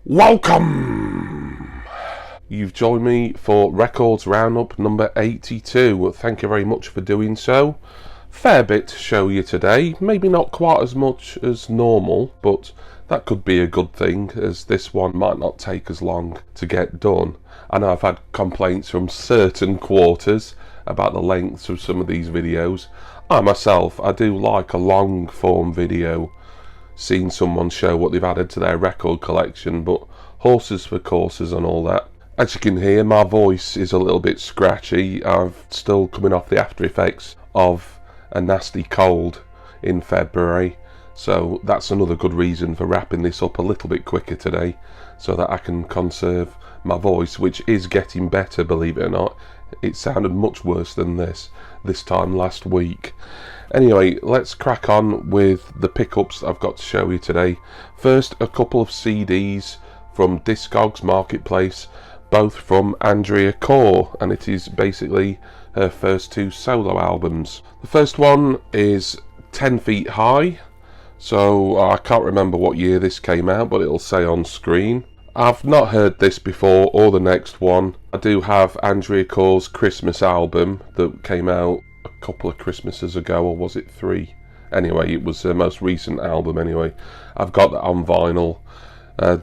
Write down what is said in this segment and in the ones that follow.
Welcome! You've joined me for Records Roundup number 82. Thank you very much for doing so. Fair bit to show you today. Maybe not quite as much as normal, but that could be a good thing, as this one might not take as long to get done. I know I've had complaints from certain quarters about the lengths of some of these videos. I myself, I do like a long form video, seeing someone show what they've added to their record collection, but horses for courses and all that. As you can hear, my voice is a little bit scratchy. I'm still coming off the after effects of a nasty cold in February, so that's another good reason for wrapping this up a little bit quicker today, so that I can conserve my voice, which is getting better, believe it or not. It sounded much worse than this time last week. Anyway, let's crack on with the pickups I've got to show you today. First, a couple of CDs from Discogs Marketplace, both from Andrea Corr, and it is basically her first two solo albums. The first one is 10 Feet High, so I can't remember what year this came out, but it'll say on screen. I've not heard this before, or the next one. I do have Andrea Corr's Christmas album that came out a couple of Christmases ago, or was it 3? Anyway, it was her most recent album anyway. I've got that on vinyl.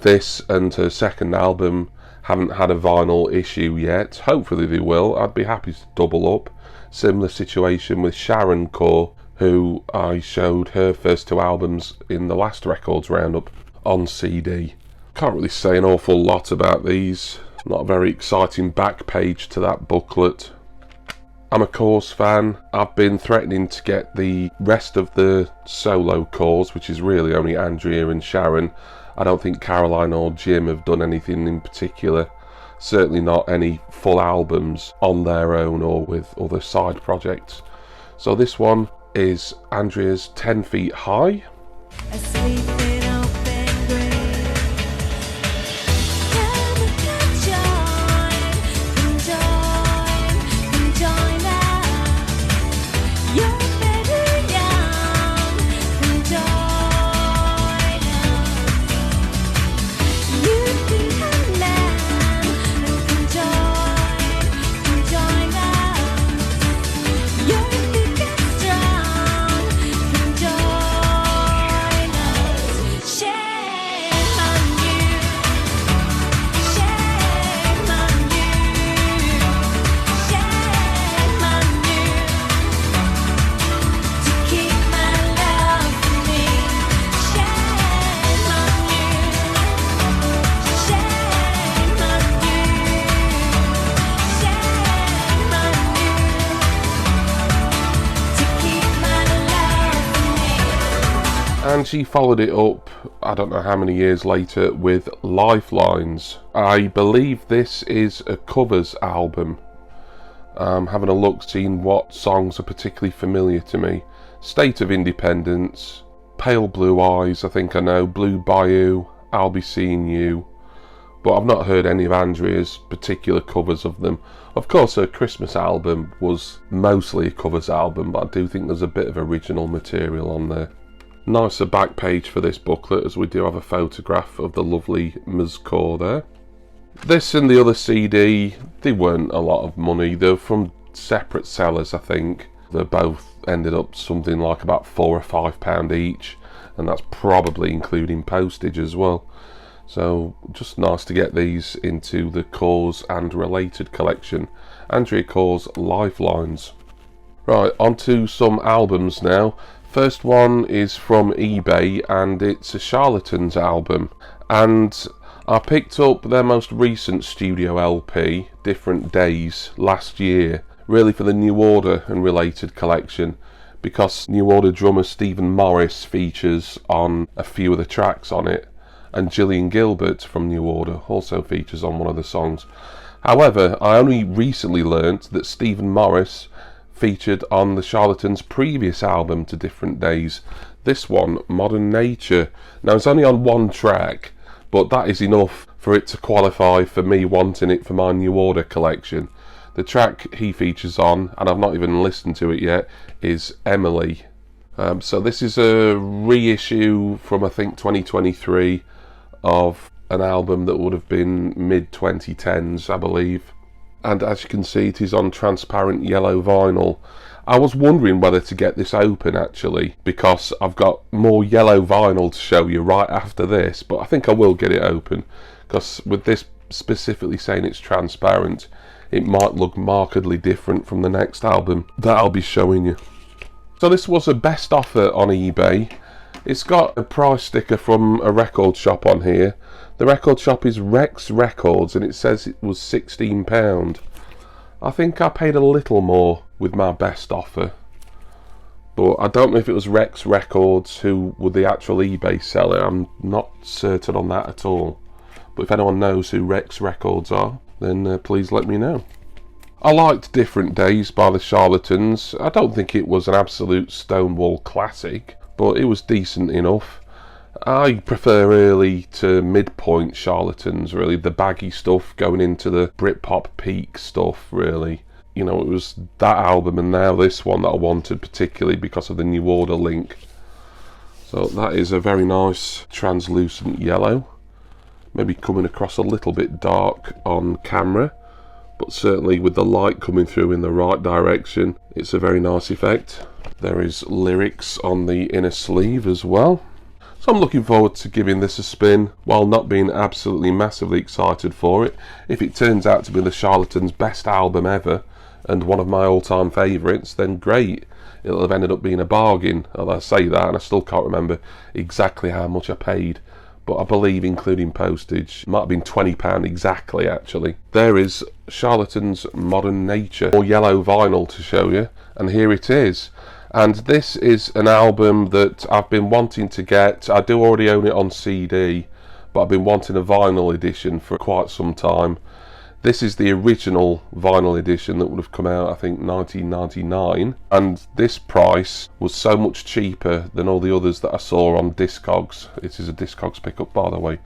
This and her second album haven't had a vinyl issue yet. Hopefully they will. I'd be happy to double up. Similar situation with Sharon Corr, who I showed her first two albums in the last Records Roundup on CD. Can't really say an awful lot about these. Not a very exciting back page to that booklet. I'm a Corrs fan. I've been threatening to get the rest of the solo Corrs, which is really only Andrea and Sharon. I don't think Caroline or Jim have done anything in particular. Certainly not any full albums on their own or with other side projects. So this one is Andrea's 10 Feet High. And she followed it up, I don't know how many years later, with Lifelines. I believe this is a covers album. Having a look, seeing what songs are particularly familiar to me. State of Independence, Pale Blue Eyes, I think I know, Blue Bayou, I'll Be Seeing You. But I've not heard any of Andrea's particular covers of them. Of course, her Christmas album was mostly a covers album, but I do think there's a bit of original material on there. Nicer back page for this booklet, as we do have a photograph of the lovely Ms. Corr there. This and the other CD, they weren't a lot of money. They're from separate sellers, I think. They both ended up something like about £4 or £5 each, and that's probably including postage as well. So just nice to get these into the Corrs and Related collection. Andrea Corr's Lifelines. Right, on to some albums now. First one is from eBay, and it's a Charlatans album, and I picked up their most recent studio LP, Different Days, last year, really for the New Order and Related collection, because New Order drummer Stephen Morris features on a few of the tracks on it, and Gillian Gilbert from New Order also features on one of the songs. However, I only recently learnt that Stephen Morris featured on the Charlatans' previous album to Different Days. This one, Modern Nature. Now it's only on one track, but that is enough for it to qualify for me wanting it for my New Order collection. The track he features on, and I've not even listened to it yet, is Emily. So this is a reissue from I think 2023 of an album that would have been mid-2010s, I believe. And as you can see, it is on transparent yellow vinyl. I was wondering whether to get this open actually, because I've got more yellow vinyl to show you right after this, but I think I will get it open, because with this specifically saying it's transparent, it might look markedly different from the next album that I'll be showing you. So this was a best offer on eBay. It's got a price sticker from a record shop on here. The record shop is Rex Records and it says it was £16. I think I paid a little more with my best offer, but I don't know if it was Rex Records who were the actual eBay seller. I'm not certain on that at all, but if anyone knows who Rex Records are, then please let me know. I liked Different Days by the Charlatans. I don't think it was an absolute Stonewall classic, but it was decent enough. I prefer early to midpoint Charlatans, really, the baggy stuff going into the Britpop peak stuff, really. You know, it was that album and now this one that I wanted, particularly because of the New Order link. So that is a very nice translucent yellow, maybe coming across a little bit dark on camera, but certainly with the light coming through in the right direction, it's a very nice effect. There is lyrics on the inner sleeve as well. So I'm looking forward to giving this a spin, while not being absolutely massively excited for it. If it turns out to be the Charlatans' best album ever, and one of my all-time favourites, then great. It'll have ended up being a bargain. Although I say that, and I still can't remember exactly how much I paid. But I believe, including postage, it might have been £20 exactly, actually. There is Charlatans' Modern Nature, more yellow vinyl to show you, and here it is. And this is an album that I've been wanting to get. I do already own it on CD, but I've been wanting a vinyl edition for quite some time. This is the original vinyl edition that would have come out, I think, 1999. And this price was so much cheaper than all the others that I saw on Discogs. It is a Discogs pickup, by the way.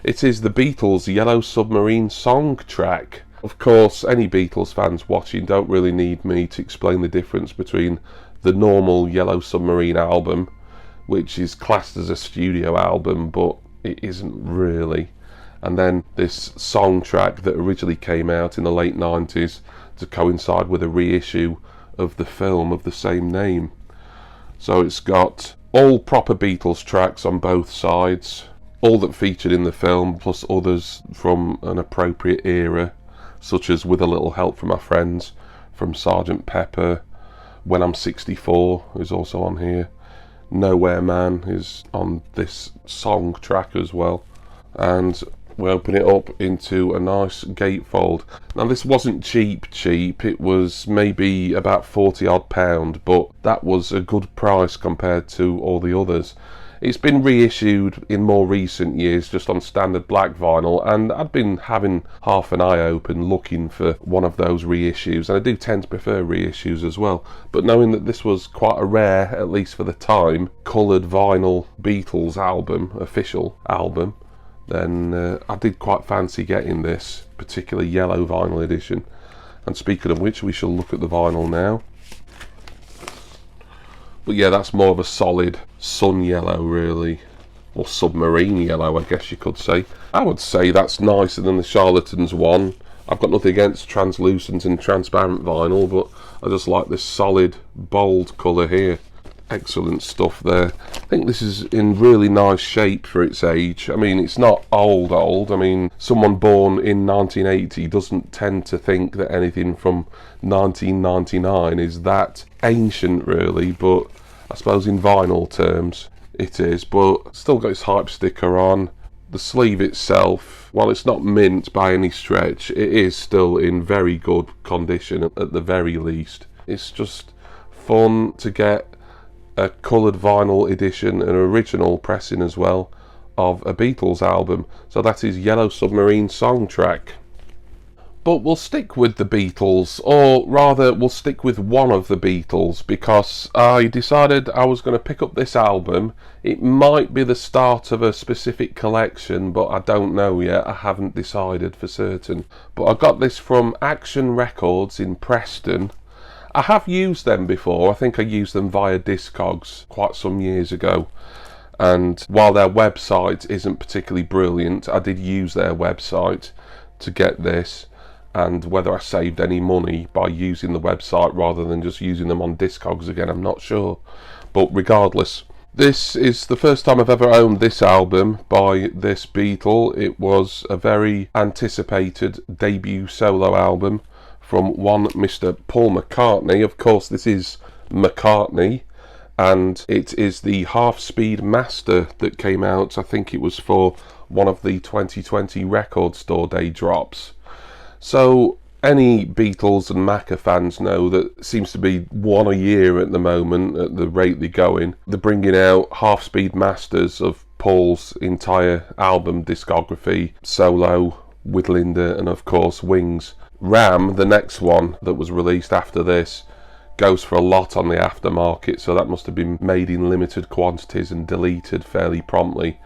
It is the Beatles' Yellow Submarine song track. Of course, any Beatles fans watching don't really need me to explain the difference between the normal Yellow Submarine album, which is classed as a studio album, but it isn't really, and then this song track that originally came out in the late 90s to coincide with a reissue of the film of the same name. So it's got all proper Beatles tracks on both sides, all that featured in the film, plus others from an appropriate era, such as With a Little Help from My Friends from Sgt. Pepper, When I'm 64 is also on here, Nowhere Man is on this song track as well, and we open it up into a nice gatefold. Now this wasn't cheap, it was maybe about 40 odd pound, but that was a good price compared to all the others. It's been reissued in more recent years just on standard black vinyl, and I'd been having half an eye open looking for one of those reissues, and I do tend to prefer reissues as well, but knowing that this was quite a rare, at least for the time, coloured vinyl Beatles album, official album, then I did quite fancy getting this particular yellow vinyl edition. And speaking of which, we shall look at the vinyl now. But yeah, that's more of a solid sun yellow, really, or submarine yellow, I guess you could say. I would say that's nicer than the Charlatans one. I've got nothing against translucent and transparent vinyl, but I just like this solid, bold colour here. Excellent stuff there. I think this is in really nice shape for its age. I mean, it's not old. I mean, someone born in 1980 doesn't tend to think that anything from 1999 is that ancient, really, but I suppose in vinyl terms it is. But still got its hype sticker on. The sleeve itself, while it's not mint by any stretch, it is still in very good condition at the very least. It's just fun to get a coloured vinyl edition, an original pressing as well, of a Beatles album. So that is Yellow Submarine song track. But we'll stick with the Beatles, or rather we'll stick with one of the Beatles, because I decided I was going to pick up this album. It might be the start of a specific collection, but I don't know yet. I haven't decided for certain. But I got this from Action Records in Preston. I have used them before. I think I used them via Discogs quite some years ago, And while their website isn't particularly brilliant, I did use their website to get this, and whether I saved any money by using the website rather than just using them on Discogs again, I'm not sure. But regardless, this is the first time I've ever owned this album by this Beatle. It was a very anticipated debut solo album from one Mr. Paul McCartney. Of course, this is McCartney, and it is the Half Speed Master that came out. I think it was for one of the 2020 Record Store Day drops. So any Beatles and Macca fans know that seems to be one a year at the moment at the rate they're going. They're bringing out Half Speed Masters of Paul's entire album discography, solo, with Linda, and of course Wings. Ram, the next one that was released after this, goes for a lot on the aftermarket, so that must have been made in limited quantities and deleted fairly promptly.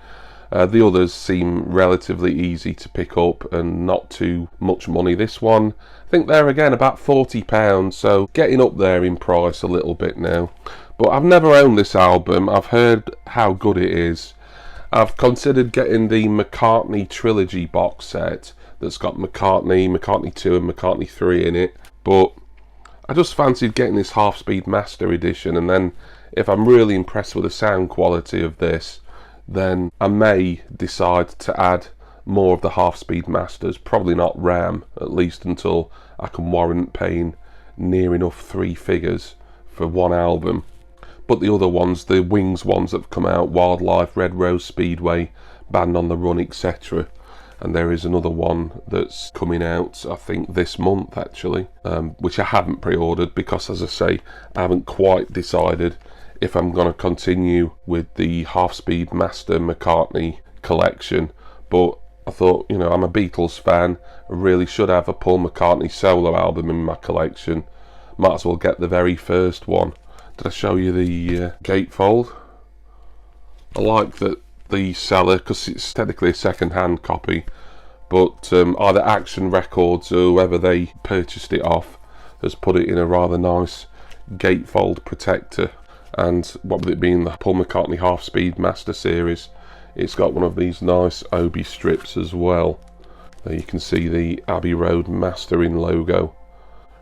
The others seem relatively easy to pick up and not too much money. This one, I think they're again about £40, so getting up there in price a little bit now. But I've never owned this album. I've heard how good it is. I've considered getting the McCartney Trilogy box set that's got McCartney 2 and McCartney 3 in it, but I just fancied getting this Half Speed Master edition, and then if I'm really impressed with the sound quality of this, then I may decide to add more of the Half Speed Masters. Probably not Ram, at least until I can warrant paying near enough 3 figures for one album. But the other ones, the Wings ones that have come out, Wildlife, Red Rose Speedway, Band on the Run, etc. And there is another one that's coming out, I think this month actually, which I haven't pre-ordered because, as I say, I haven't quite decided if I'm going to continue with the Half Speed Master McCartney collection. But I thought, you know, I'm a Beatles fan, I really should have a Paul McCartney solo album in my collection. Might as well get the very first one. Did I show you the gatefold? I like that the seller, because it's technically a second-hand copy, but either Action Records or whoever they purchased it off has put it in a rather nice gatefold protector. And what with it being the Paul McCartney Half Speed Master series, it's got one of these nice Obi strips as well. There you can see the Abbey Road Mastering logo.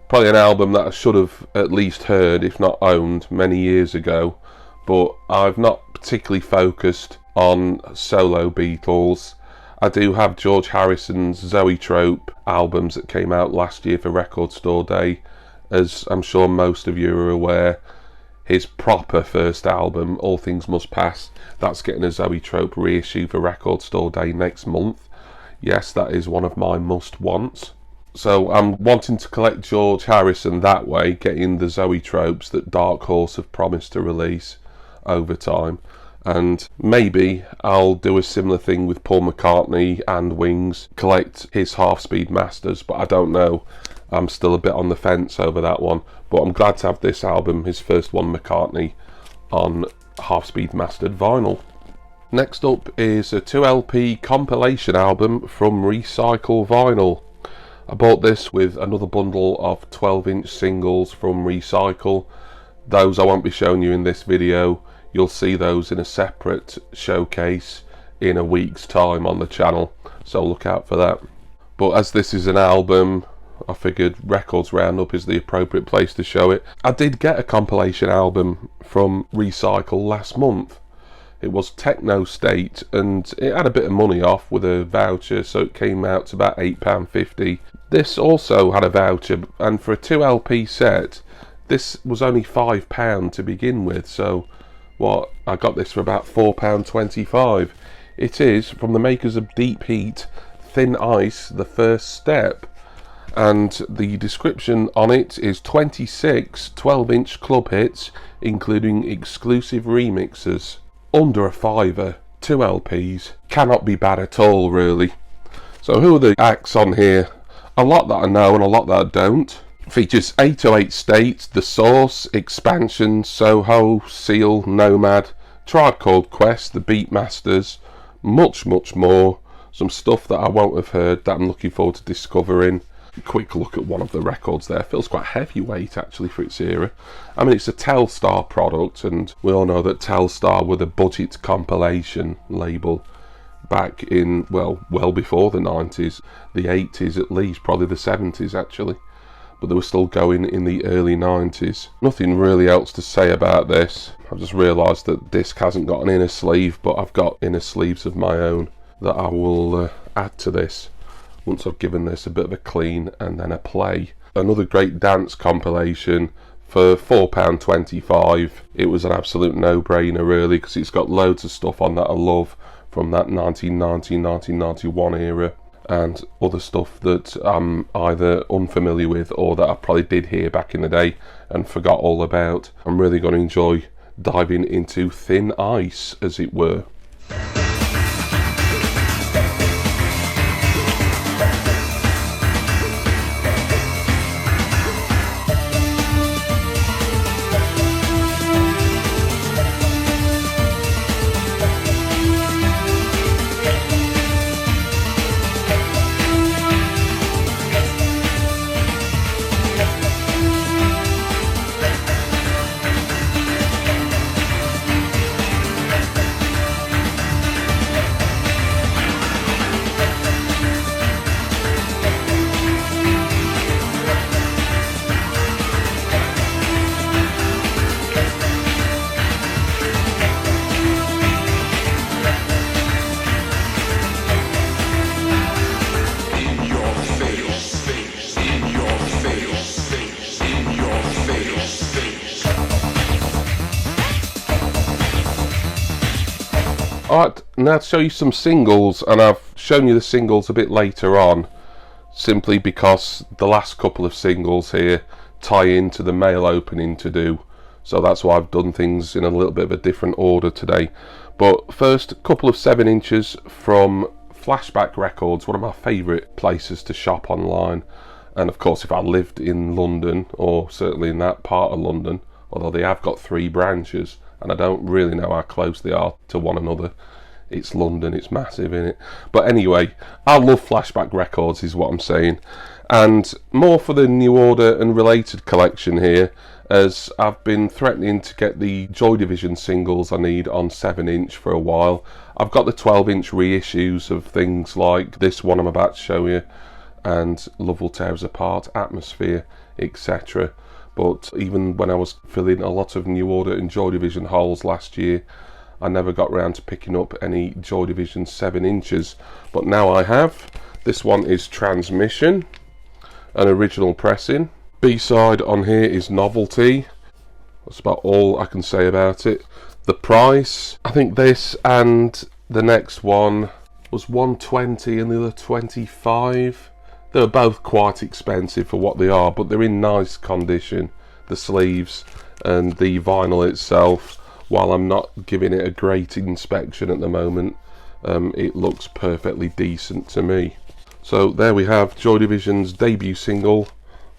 Probably an album that I should have at least heard, if not owned, many years ago, but I've not particularly focused on solo Beatles. I do have George Harrison's Zoetrope albums that came out last year for Record Store Day. As I'm sure most of you are aware, his proper first album, All Things Must Pass, that's getting a Zoetrope reissue for Record Store Day next month. Yes, that is one of my must-wants. So I'm wanting to collect George Harrison that way, getting the Zoetropes that Dark Horse have promised to release over time. And maybe I'll do a similar thing with Paul McCartney and Wings, collect his Half Speed Masters, but I don't know. I'm still a bit on the fence over that one, but I'm glad to have this album, his first one, McCartney, on Half Speed Mastered vinyl. Next up is a 2LP compilation album from Recycle Vinyl. I bought this with another bundle of 12-inch singles from Recycle. Those I won't be showing you in this video. You'll see those in a separate showcase in a week's time on the channel, so look out for that. But as this is an album, I figured Records Roundup is the appropriate place to show it. I did get a compilation album from Recycle last month. It was Techno State, and it had a bit of money off with a voucher, so it came out to about £8.50. This also had a voucher, and for a 2LP set, this was only £5 to begin with, so what, I got this for about £4.25. It is from the makers of Deep Heat, Thin Ice, The First Step. And the description on it is 26 12-inch club hits, including exclusive remixes. Under a £5, 2 LPs, cannot be bad at all, really. So who are the acts on here? A lot that I know and a lot that I don't. Features 808 State, The Source, Expansion, Soho, Seal, Nomad, Tribe Called Quest, The Beatmasters, much more. Some stuff that I won't have heard that I'm looking forward to discovering. quick look at one of the records there. Feels quite heavyweight actually for its era. I mean, it's a Telstar product, and we all know that Telstar were the budget compilation label back in, well before the 90s, the 80s at least, probably the 70s actually, but they were still going in the early 90s. Nothing really else to say about this. I've just realised that disc hasn't got an inner sleeve, but I've got inner sleeves of my own that I will add to this once I've given this a bit of a clean and then a play. Another great dance compilation for £4.25. It was an absolute no-brainer really, because it's got loads of stuff on that I love from that 1990-1991 era, and other stuff that I'm either unfamiliar with or that I probably did hear back in the day and forgot all about. I'm really going to enjoy diving into thin ice, as it were. Alright, now to show you some singles, and I've shown you the singles a bit later on, simply because the last couple of singles here tie into the male opening to do, so that's why I've done things in a little bit of a different order today. But first, a couple of 7 inches from Flashback Records, one of my favourite places to shop online. And of course, if I lived in London, or certainly in that part of London, although they have got 3 branches, and I don't really know how close they are to one another. It's London, it's massive, isn't it? But anyway, I love Flashback Records is what I'm saying. And more for the New Order and related collection here, as I've been threatening to get the Joy Division singles I need on 7 inch for a while. I've got the 12 inch reissues of things like this one I'm about to show you, and Love Will Tear Us Apart, Atmosphere, etc. But even when I was filling a lot of New Order and Joy Division holes last year, I never got round to picking up any Joy Division 7 inches. But now I have. This one is Transmission, an original pressing. B-side on here is Novelty. That's about all I can say about it. The price, I think this and the next one was $120 and the other $25. They're both quite expensive for what they are, but they're in nice condition, the sleeves and the vinyl itself. While I'm not giving it a great inspection at the moment, it looks perfectly decent to me. So there we have Joy Division's debut single,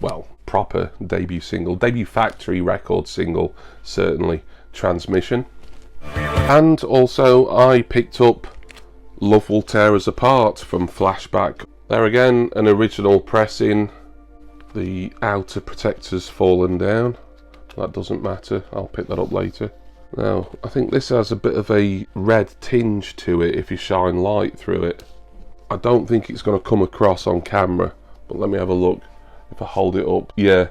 well, proper debut single, debut factory record single, certainly, Transmission. And also I picked up Love Will Tear Us Apart from Flashback. There again, an original pressing. The outer protector's fallen down. That doesn't matter, I'll pick that up later. Now, I think this has a bit of a red tinge to it if you shine light through it. I don't think it's going to come across on camera, but let me have a look. If I hold it up, yeah,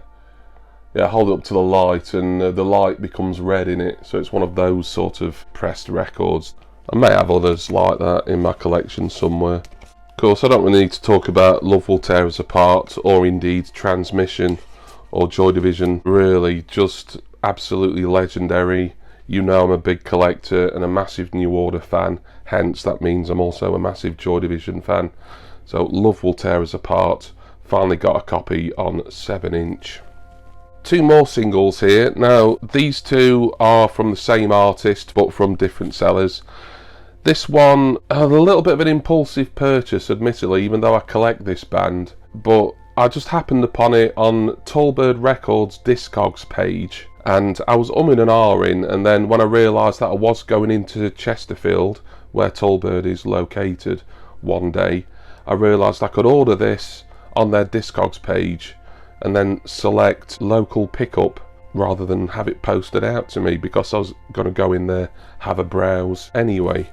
hold it up to the light and the light becomes red in it. So it's one of those sort of pressed records. I may have others like that in my collection somewhere. Of course, I don't really need to talk about Love Will Tear Us Apart, or indeed Transmission or Joy Division. Really, just absolutely legendary. You know I'm a big collector and a massive New Order fan, hence that means I'm also a massive Joy Division fan. So Love Will Tear Us Apart, finally got a copy on 7 inch. 2 more singles here. Now these 2 are from the same artist but from different sellers. This one had a little bit of an impulsive purchase, admittedly, even though I collect this band, but I just happened upon it on Tallbird Records Discogs page, and I was umming and ahhing, and then when I realised that I was going into Chesterfield, where Tallbird is located, one day, I realised I could order this on their Discogs page and then select local pickup rather than have it posted out to me, because I was going to go in there, have a browse anyway.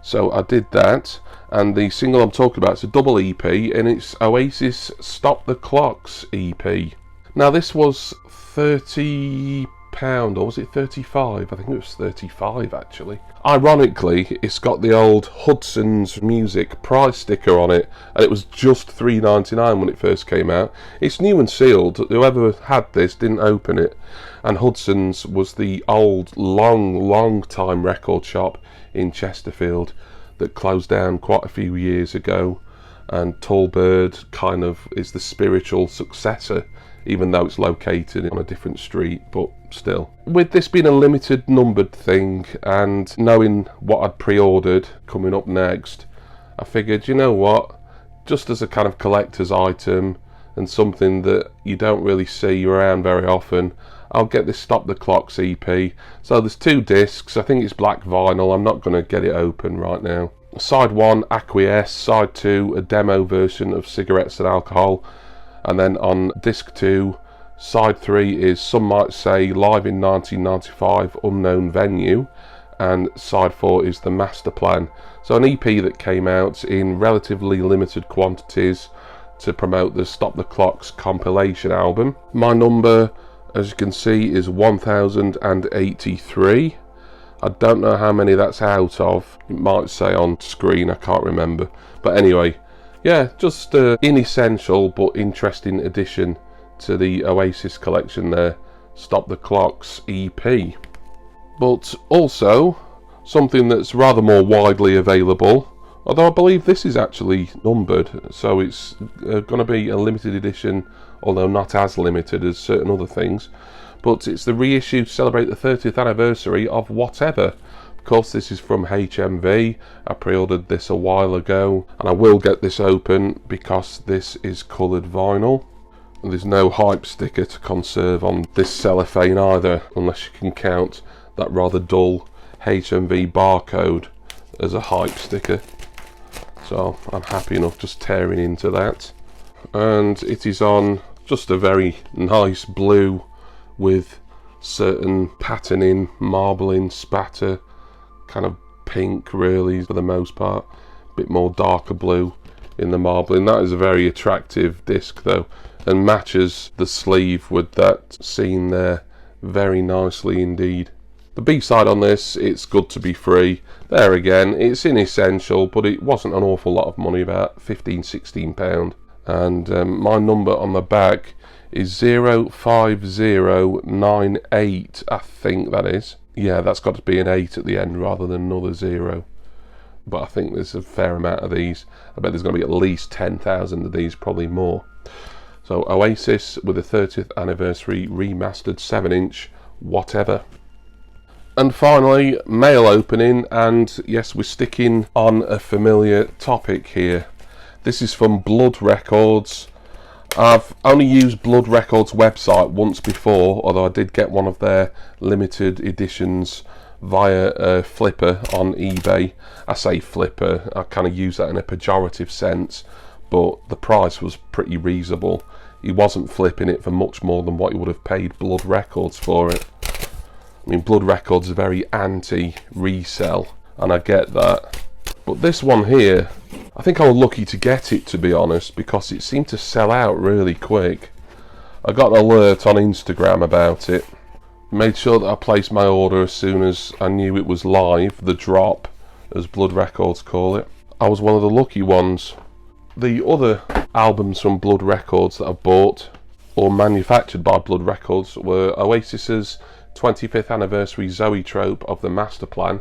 So I did that, and the single I'm talking about is a double EP, and it's Oasis Stop the Clocks EP. Now this was £30, or was it 35? I think it was 35 actually. Ironically, it's got the old Hudson's Music price sticker on it, and it was just $3.99 when it first came out. It's new and sealed. Whoever had this didn't open it. And Hudson's was the old, long time record shop in Chesterfield that closed down quite a few years ago, and Tall Bird kind of is the spiritual successor, even though it's located on a different street, but still. With this being a limited numbered thing, and knowing what I'd pre-ordered coming up next, I figured, you know what, just as a kind of collector's item and something that you don't really see around very often, I'll get this Stop the Clocks EP. So there's 2 discs, I think it's black vinyl, I'm not going to get it open right now. Side 1, Acquiesce, side 2, a demo version of Cigarettes and Alcohol, and then on disc 2, side 3 is Some Might Say Live in 1995, Unknown Venue, and side 4 is The Master Plan. So an EP that came out in relatively limited quantities to promote the Stop the Clocks compilation album. My number, as you can see, is 1083. I don't know how many that's out of. It might say on screen, I can't remember. But anyway, yeah, just an inessential but interesting addition to the Oasis collection there, Stop the Clocks EP. But also, something that's rather more widely available, although I believe this is actually numbered, so it's going to be a limited edition, although not as limited as certain other things. But it's the reissue to celebrate the 30th anniversary of Whatever. Of course, this is from HMV. I pre-ordered this a while ago, and I will get this open because this is coloured vinyl. And there's no hype sticker to conserve on this cellophane either, unless you can count that rather dull HMV barcode as a hype sticker. So I'm happy enough just tearing into that. And it is on just a very nice blue with certain patterning, marbling, spatter, kind of pink really for the most part, a bit more darker blue in the marbling. That is a very attractive disc though, and matches the sleeve with that scene there very nicely indeed. The B-side on this, It's Good to Be Free. There again, it's inessential, but it wasn't an awful lot of money, about £15–16. And my number on the back is 05098, I think that is. Yeah, that's got to be an 8 at the end rather than another 0. But I think there's a fair amount of these. I bet there's going to be at least 10,000 of these, probably more. So Oasis with the 30th anniversary remastered 7-inch Whatever. And finally, mail opening, and yes, we're sticking on a familiar topic here. This is from Blood Records. I've only used Blood Records website once before, although I did get one of their limited editions via Flipper on eBay. I say Flipper, I kind of use that in a pejorative sense, but the price was pretty reasonable. He wasn't flipping it for much more than what he would have paid Blood Records for it. I mean, Blood Records are very anti-resell, and I get that. But this one here, I think I was lucky to get it, to be honest, because it seemed to sell out really quick. I got an alert on Instagram about it. Made sure that I placed my order as soon as I knew it was live, the drop, as Blood Records call it. I was one of the lucky ones. The other albums from Blood Records that I bought, or manufactured by Blood Records, were Oasis's 25th anniversary Zoetrope of the Master Plan,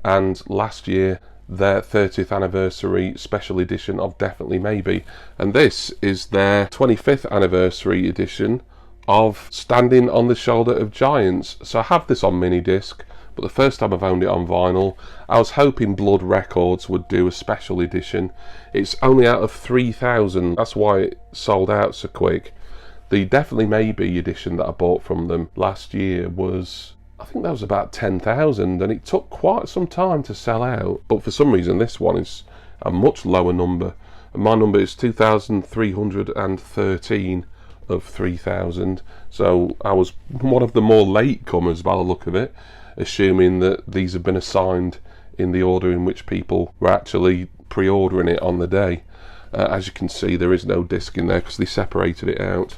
and last year their 30th anniversary special edition of Definitely Maybe. And this is their 25th anniversary edition of Standing on the Shoulder of Giants. So I have this on mini disc, but the first time I've owned it on vinyl. I was hoping Blood Records would do a special edition. It's only out of 3,000, that's why it sold out so quick. The Definitely Maybe edition that I bought from them last year was, I think that was about 10,000, and it took quite some time to sll out. But for some reason this one is a much lower number, My number is 2313 of 3000, so I was one of the more late comers by the look of it, assuming that these have been assigned in the order in which people were actually pre-ordering it on the day. As you can see, there is no disc in there because they separated it out.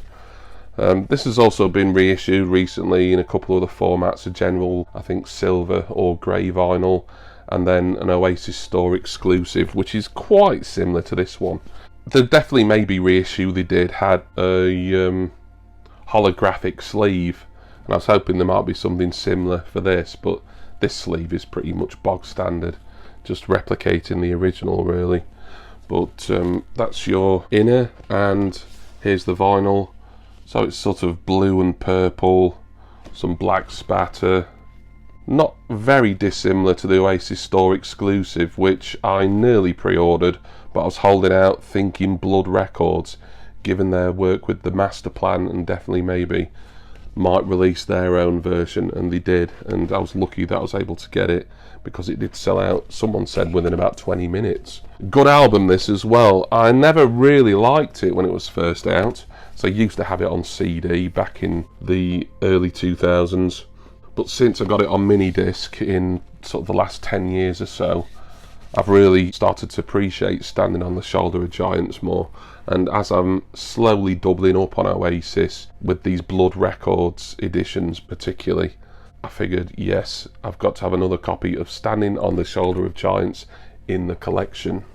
This has also been reissued recently in a couple of the formats, a general, I think, silver or grey vinyl, and then an Oasis Store exclusive, which is quite similar to this one. The definitely maybe reissue they did had a holographic sleeve, and I was hoping there might be something similar for this, but this sleeve is pretty much bog standard, just replicating the original really. But that's your inner, and here's the vinyl. So it's sort of blue and purple, some black spatter. Not very dissimilar to the Oasis Store exclusive, which I nearly pre-ordered, but I was holding out thinking Blood Records, given their work with the Master Plan and definitely maybe might release their own version, and they did, and I was lucky that I was able to get it because it did sell out, someone said, within about 20 minutes. Good album this as well. I never really liked it when it was first out, so I used to have it on CD back in the early 2000s, but since I got it on mini disc in sort of the last 10 years or so, I've really started to appreciate Standing on the Shoulder of Giants more. And as I'm slowly doubling up on Oasis with these Blood Records editions particularly, I figured, yes, I've got to have another copy of Standing on the Shoulder of Giants in the collection.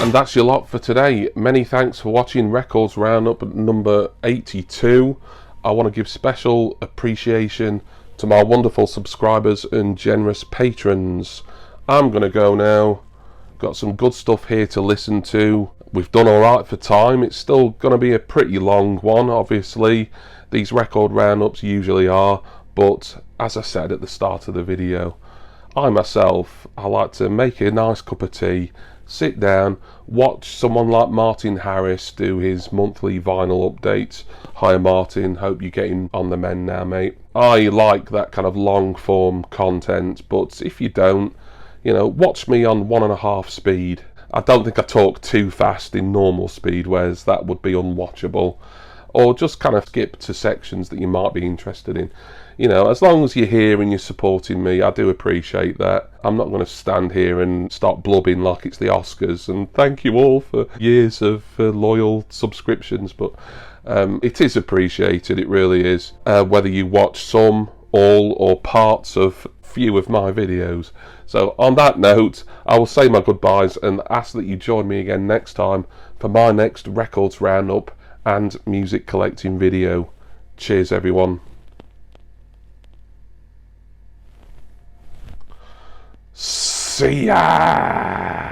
And that's your lot for today. Many thanks for watching Records Roundup number 82. I want to give special appreciation to my wonderful subscribers and generous patrons. I'm going to go now. Got some good stuff here to listen to. We've done alright for time. It's still going to be a pretty long one, obviously. These record roundups usually are, but as I said at the start of the video, I myself, I like to make a nice cup of tea, sit down, watch someone like Martin Harris do his monthly vinyl updates. Hi Martin, hope you're getting on the mend now, mate. I like that kind of long form content, but if you don't, you know, watch me on 1.5 speed. I don't think I talk too fast in normal speed, whereas that would be unwatchable. Or just kind of skip to sections that you might be interested in. You know, as long as you're here and you're supporting me, I do appreciate that. I'm not going to stand here and start blubbing like it's the Oscars. And thank you all for years of loyal subscriptions, but it is appreciated, it really is. Whether you watch some, all, or parts of few of my videos. So on that note, I will say my goodbyes and ask that you join me again next time for my next Records Roundup and music collecting video. Cheers everyone. See ya!